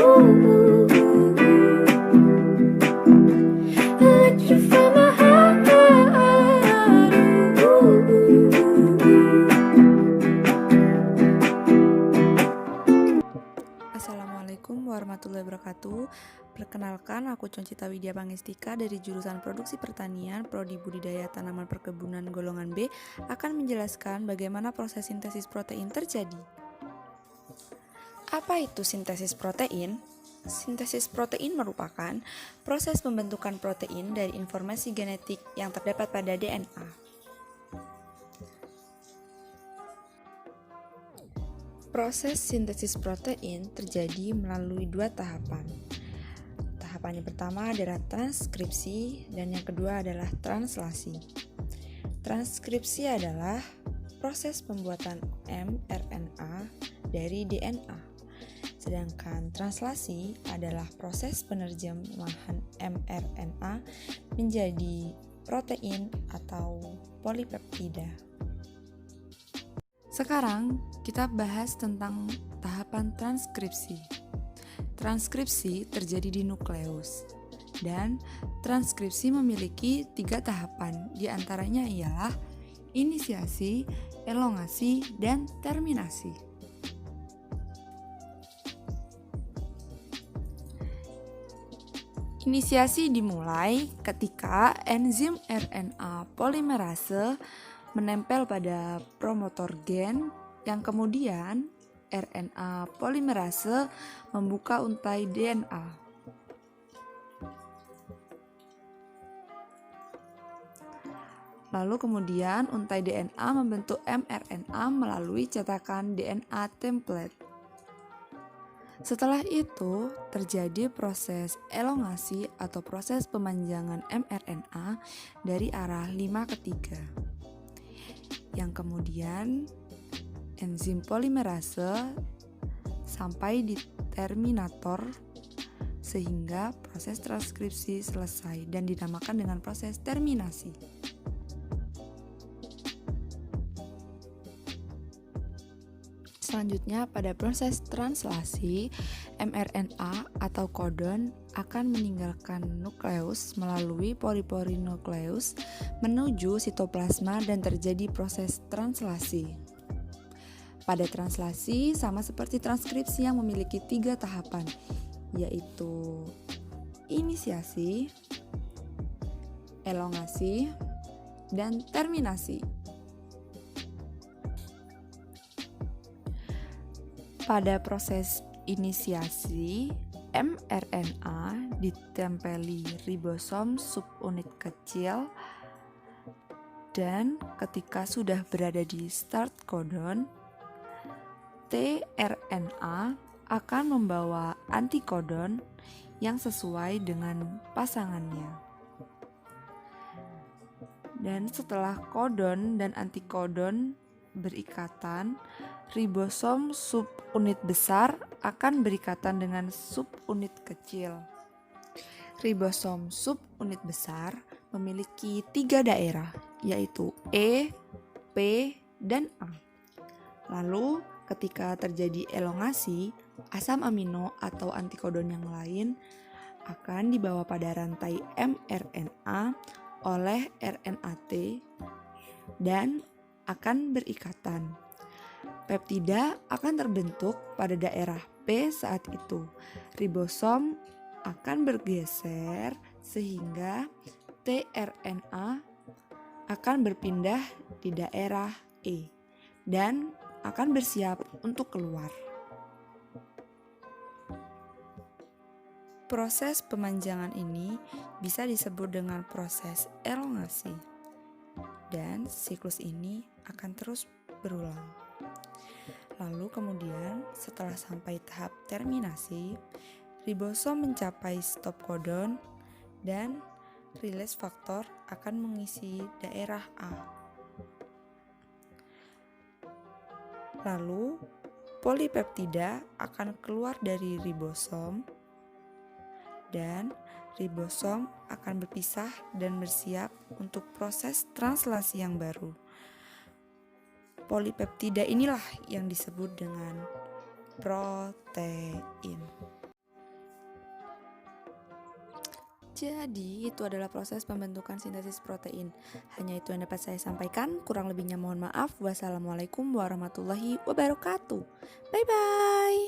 Assalamualaikum warahmatullahi wabarakatuh. Perkenalkan, aku Concita Widya Pangestika dari jurusan Produksi Pertanian, Prodi Budidaya Tanaman Perkebunan golongan B, akan menjelaskan bagaimana proses sintesis protein terjadi. Apa itu sintesis protein? Sintesis protein merupakan proses pembentukan protein dari informasi genetik yang terdapat pada DNA. Proses sintesis protein terjadi melalui dua tahapan. Tahapan yang pertama adalah transkripsi dan yang kedua adalah translasi. Transkripsi adalah proses pembuatan mRNA dari DNA. Sedangkan translasi adalah proses penerjemahan mRNA menjadi protein atau polipeptida. Sekarang kita bahas tentang tahapan transkripsi. Transkripsi terjadi di nukleus, dan transkripsi memiliki 3 tahapan, di antaranya ialah inisiasi, elongasi, dan terminasi. Inisiasi dimulai ketika enzim RNA polimerase menempel pada promotor gen yang kemudian RNA polimerase membuka untai DNA. Lalu kemudian untai DNA membentuk mRNA melalui cetakan DNA template. Setelah itu terjadi proses elongasi atau proses pemanjangan mRNA dari arah 5 ke 3. Yang kemudian enzim polimerase sampai di terminator sehingga proses transkripsi selesai dan dinamakan dengan proses terminasi. Selanjutnya, pada proses translasi, mRNA atau kodon akan meninggalkan nukleus melalui pori-pori nukleus menuju sitoplasma dan terjadi proses translasi. Pada translasi, sama seperti transkripsi yang memiliki 3 tahapan, yaitu inisiasi, elongasi, dan terminasi. Pada proses inisiasi, mRNA ditempeli ribosom subunit kecil dan ketika sudah berada di start codon, tRNA akan membawa antikodon yang sesuai dengan pasangannya. Dan setelah kodon dan antikodon berikatan, ribosom subunit besar akan berikatan dengan subunit kecil. Ribosom subunit besar memiliki 3 daerah, yaitu E, P, dan A. Lalu, ketika terjadi elongasi, asam amino atau antikodon yang lain akan dibawa pada rantai mRNA oleh RNA-T dan akan berikatan. Peptida akan terbentuk pada daerah P saat itu. Ribosom akan bergeser sehingga tRNA akan berpindah di daerah E dan akan bersiap untuk keluar. Proses pemanjangan ini bisa disebut dengan proses elongasi, dan siklus ini akan terus berulang. Lalu kemudian setelah sampai tahap terminasi, ribosom mencapai stop codon dan release faktor akan mengisi daerah A. Lalu polipeptida akan keluar dari ribosom dan ribosom akan berpisah dan bersiap untuk proses translasi yang baru. Polipeptida inilah yang disebut dengan protein. Jadi itu adalah proses pembentukan sintesis protein. Hanya itu yang dapat saya sampaikan. Kurang lebihnya mohon maaf. Wassalamualaikum warahmatullahi wabarakatuh. Bye bye.